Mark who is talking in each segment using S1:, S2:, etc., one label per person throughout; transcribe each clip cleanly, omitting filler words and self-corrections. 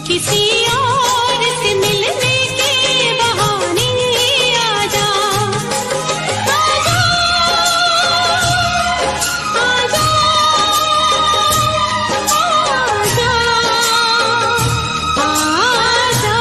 S1: किसी और से मिलने के बहाने आजा, आजा, आजा, आजा,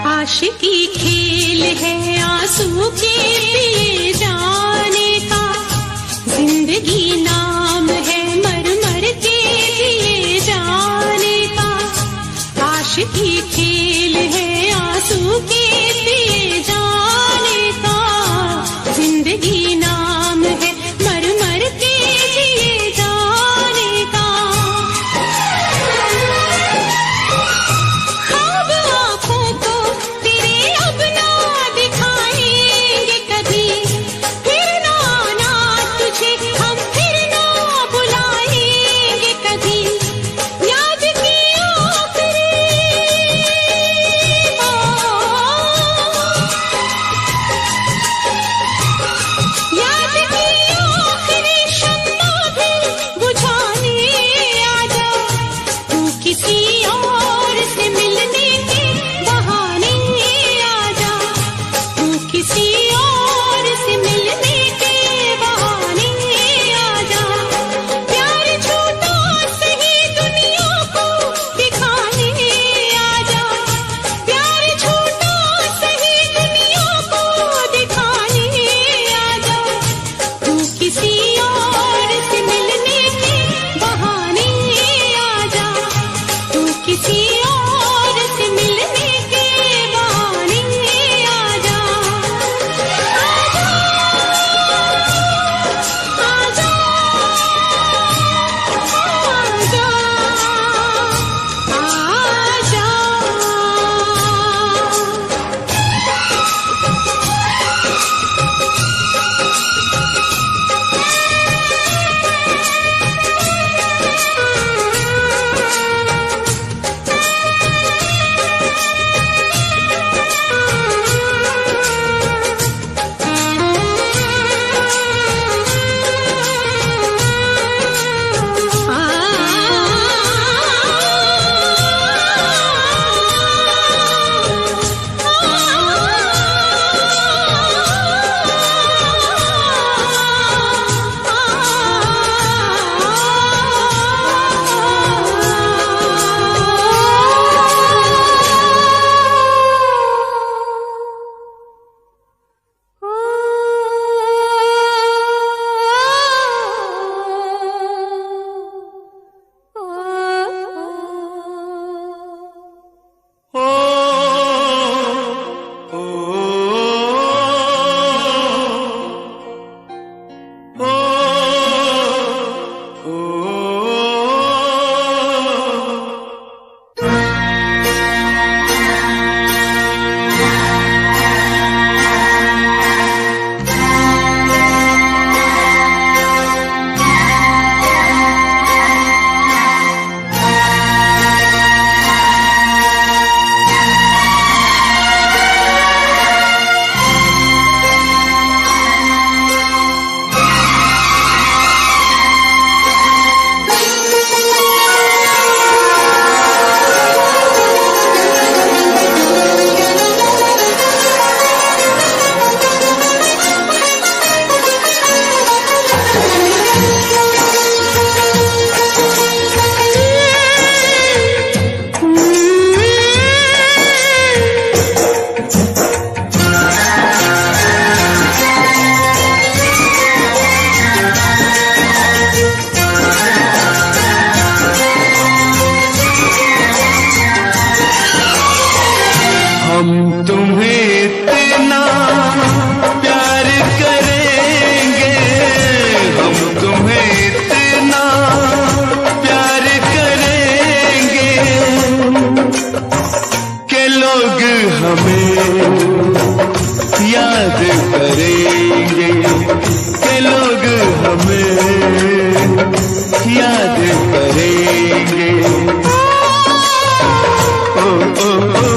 S1: आशिकी खेल है आंसू के पिए जाने का, जिंदगी नाम है मर मर के जिए जाने का। आशिकी खेल है आंसू के पिए जाने का, जिंदगी नाम है मर मर के जिए जाने का। ख्वाब आँखों को तेरे अब ना दिखाएंगे कभी, फिर ना आना तुझे हम फिर ना बुलाएंगे कभी। याद की आखिरी याद की आखिरी शम्मा भी बुझाने आजा, तू किसी और से मिलने के बहाने आजा, तू किसी और से मिलने के बहाने आजा। प्यार झूठा सही दुनिया को दिखाने आजा, प्यार झूठा सही दुनिया को दिखाने आजा, तू किसी और से मिलने के बहाने आजा, तू किसी और से मिलने के बहाने आजा, आजा, आजा, आजा।
S2: हम तुम्हें इतना प्यार करेंगे, हम तुम्हें इतना प्यार करेंगे कि लोग हमें याद करेंगे, कि लोग हमें याद करेंगे। ओ, ओ, ओ, ओ,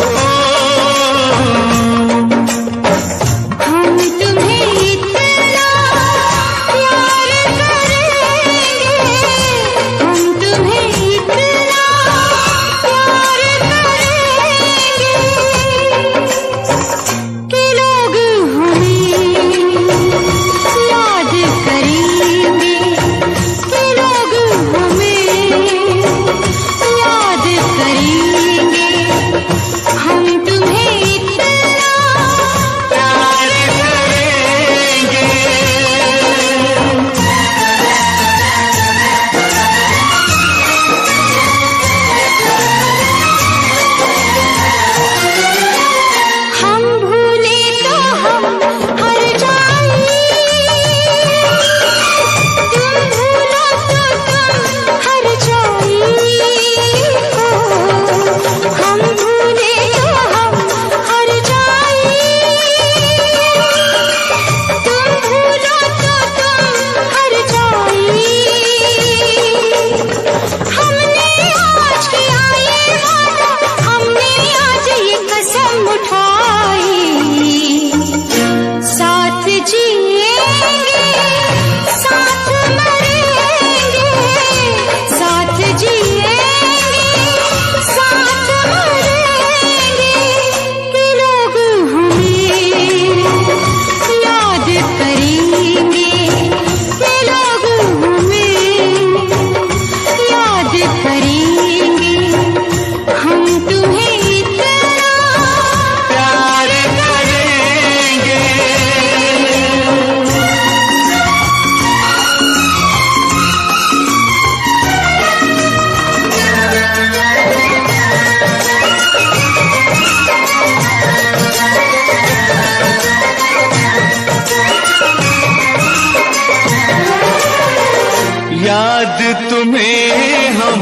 S2: याद तुम्हें हम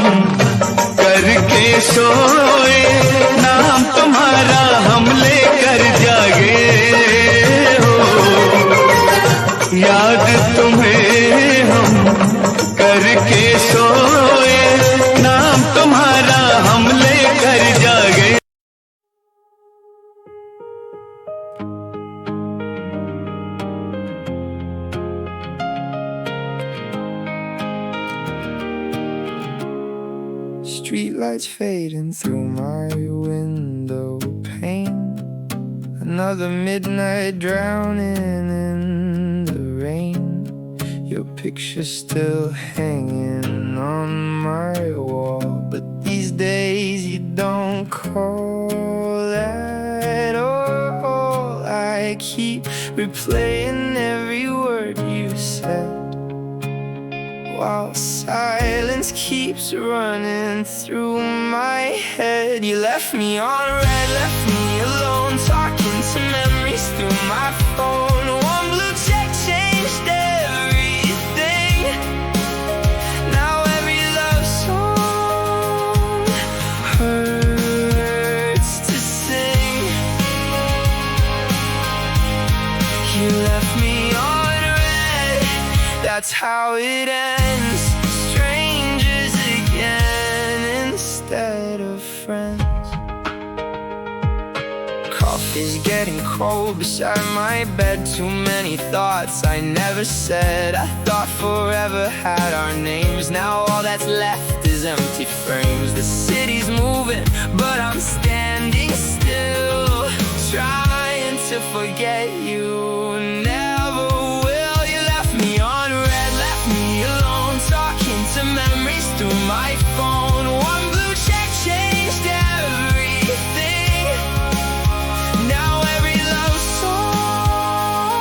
S2: करके सोए, नाम तुम्हारा हम लेकर जागे हो। याद तुम्हें हम करके सोए, नाम तुम्हारा हम लेकर जागे।
S3: Streetlights fading through my window pane. Another midnight drowning in the rain. Your picture's still hanging on my wall, but these days you don't call at all. I keep replaying every word you said, while silence keeps running through my head. You left me on red, left me alone, talking to memories through my phone. One blue check changed everything. Now every love song hurts to sing. You left me on red, that's how it ends. Strangers again instead of friends. Coffee's getting cold beside my bed. Too many thoughts I never said. I thought forever had our names. Now all that's left is empty frames. The city's moving, but I'm standing still, trying to forget you. Never will. You left me on red, left me alone, talking to memories through my phone. One blue check changed everything. Now every love song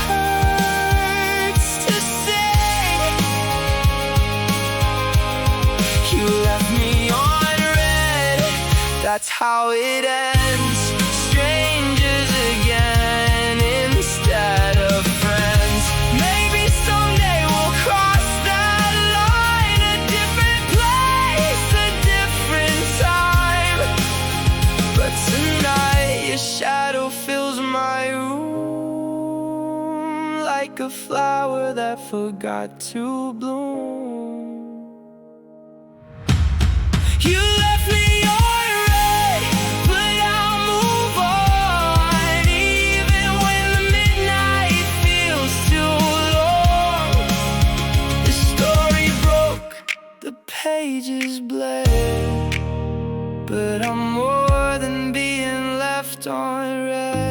S3: hurts to sing. You left me on red, that's how it ends. a flower that forgot to bloom. You left me alright, but I'll move on. Even when the midnight feels too long. The story broke, the pages bled, but I'm more than being left on red.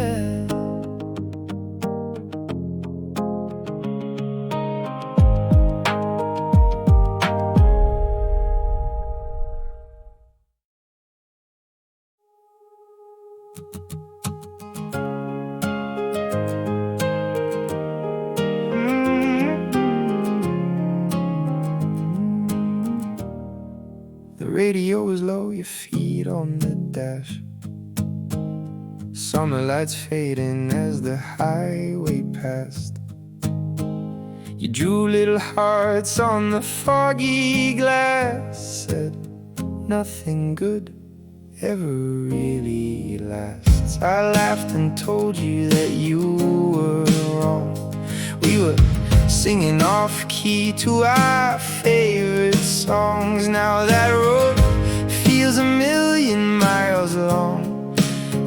S3: The radio is low, your feet on the dash. Summer lights fading as the highway passed. You drew little hearts on the foggy glass. Said nothing good ever really lasts. I laughed and told you that you were wrong. We were singing off key to our favorite songs. Now that road feels a million miles long,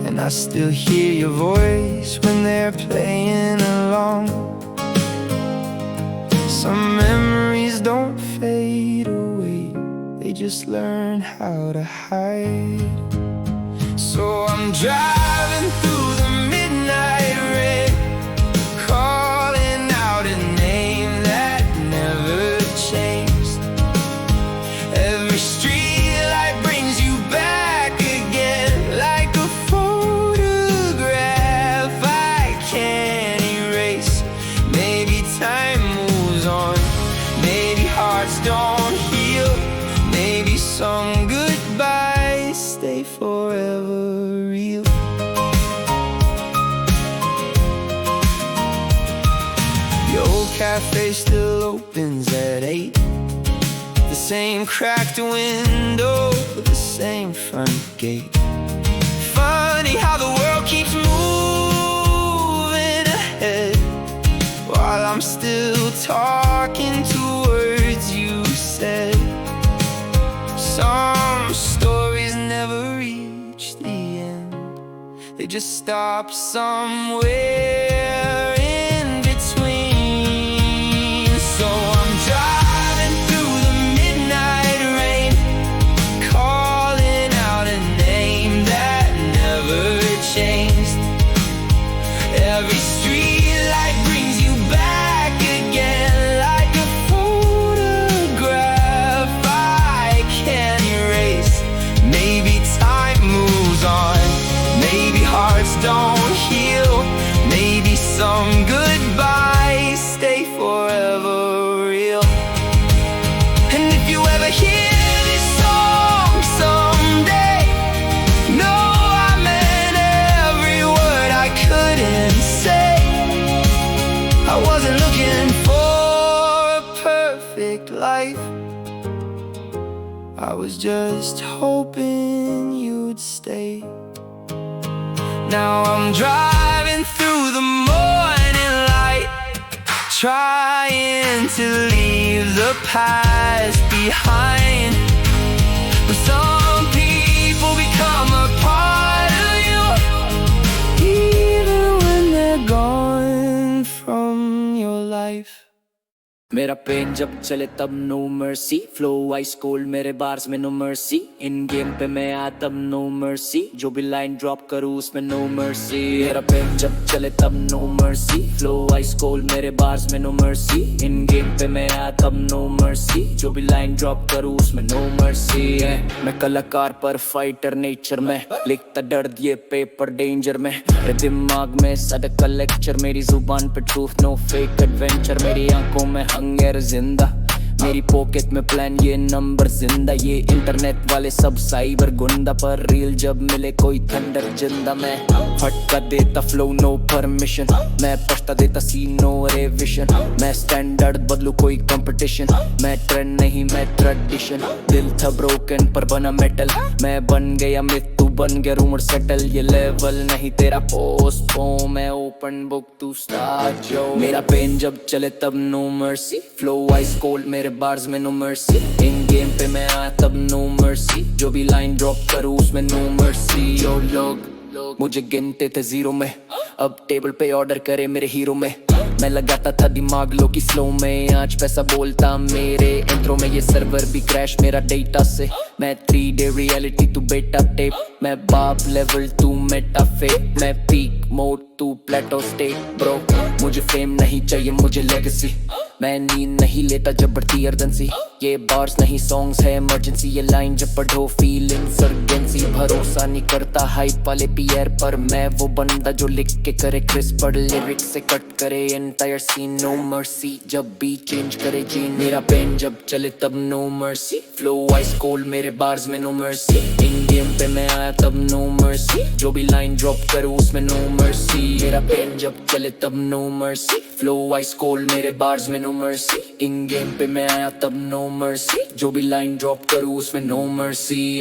S3: and I still hear your voice when they're playing along. Some memories don't fade away, they just learn how to hide. So I'm driving through the midnight rain, calling out a name that never changed. Every street light brings you back again, like a photograph I can't erase. Maybe time moves on, maybe hearts don't heal, maybe some goodbyes stay forever real. Your old cafe still opens at 8. The same cracked window, the same front gate. Funny how the world keeps moving ahead, while I'm still talking to words you said. Some stories never reach the end, they just stop somewhere in between. So I'm driving through the midnight rain, calling out a name that never changed. Every street light brings you back again, like a photograph I can't erase. Maybe time moves on, maybe hearts don't heal, maybe some goodbyes stay forever real. And if you ever hear this song someday, know I meant every word I couldn't say. I wasn't looking for a perfect life, I was just hoping you'd stay. Now I'm driving through the morning light, trying to leave the past behind. But some people become a part of you, even when they're gone from your life.
S4: मेरा pen जब चले तब no mercy, flow ice cold मेरे bars में no mercy, इन game पे मैं आ तब नो मर्सी, जो भी लाइन ड्रॉप करूँ उसमें नो मर्सी। मेरा पेन जब चले तब no mercy, flow ice cold मेरे बार्स में नो मर्सी, इन गेम पे मैं आ तब नो मर्सी, जो भी लाइन ड्रॉप करूँ उसमें नो मर्सी। मैं कलाकार पर फाइटर नेचर में, लिखता दर्द ये पेपर डेंजर में, मेरे दिमाग में सड़क का लेक्चर, मेरी जुबान पे ट्रूथ नो फेक एडवेंचर, मेरी आंखों में हंगर जिंदा, मेरी पॉकेट में प्लान ये नंबर जिंदा। ये इंटरनेट वाले सब साइबर गुंडा, पर रील जब मिले कोई थंडर जिंदा। मैं फटका देता फ्लो नो परमिशन, मैं पछता देता सीन नो रिविजन, मैं स्टैंडर्ड बदलू कोई कंपटीशन, मैं ट्रेंड नहीं मैं ट्रेडिशन। दिल था ब्रोकन पर बना मेटल, मैं बन गया मिथ तू बन गया रूमर सेटल, ये लेवल नहीं तेरा पोस्ट पो, मैं ओपन बुक तू स्टार्ट जो। मेरा पेन जब चले तब no mercy, flow ice cold मेरे बार्स में नो मर्सी, इन गेम पे मैं आया तब नो मर्सी, जो भी लाइन ड्रॉप करूँ उसमें नो मर्सी। जो लोग मुझे गिनते थे जीरो में, अब टेबल पे ऑर्डर करे मेरे हीरो में, मैं लगाता था दिमाग लो की स्लो में, आज पैसा बोलता मेरे इंट्रो में, ये सर्वर भी क्रैश मेरा डेटा से, मैं 3D रियलिटी तू बेटा टेप, मैं बाप लेवल तू मेटा फेक, मैं पीक मोड तू प्लेटो स्टेट ब्रो, मुझे फेम नहीं चाहिए मुझे लेगेसी, मैं नींद नहीं लेता जब बढ़ती अर्जेंसी, ये बार्स नहीं सॉन्ग्स है इमरजेंसी, ये लाइन जब पढ़ो फील इंसर्जेंसी, भरोसा नहीं करता हाइप वाले पीयर पर, मैं वो बंदा जो लिख के करे क्रिस्प पर, लिरिक्स से कट करे एंटायर सीन, नो मर्सी जब बीट चेंज करे जीन, मेरा पेन जब चले तब no mercy, flow ice cold मेरे बार्स में नो मर्सी, इन गेम पे मैं आया तब नो मर्सी, जो भी लाइन ड्रॉप करूँ उसमें नो मर्सी, मेरा पेन जब चले तब no mercy, flow ice cold मेरे बार्स में नो मर्सी, इन गेम पे मैं आया तब नो मर्सी, जो भी लाइन ड्रॉप करूँ उसमें नो मर्सी।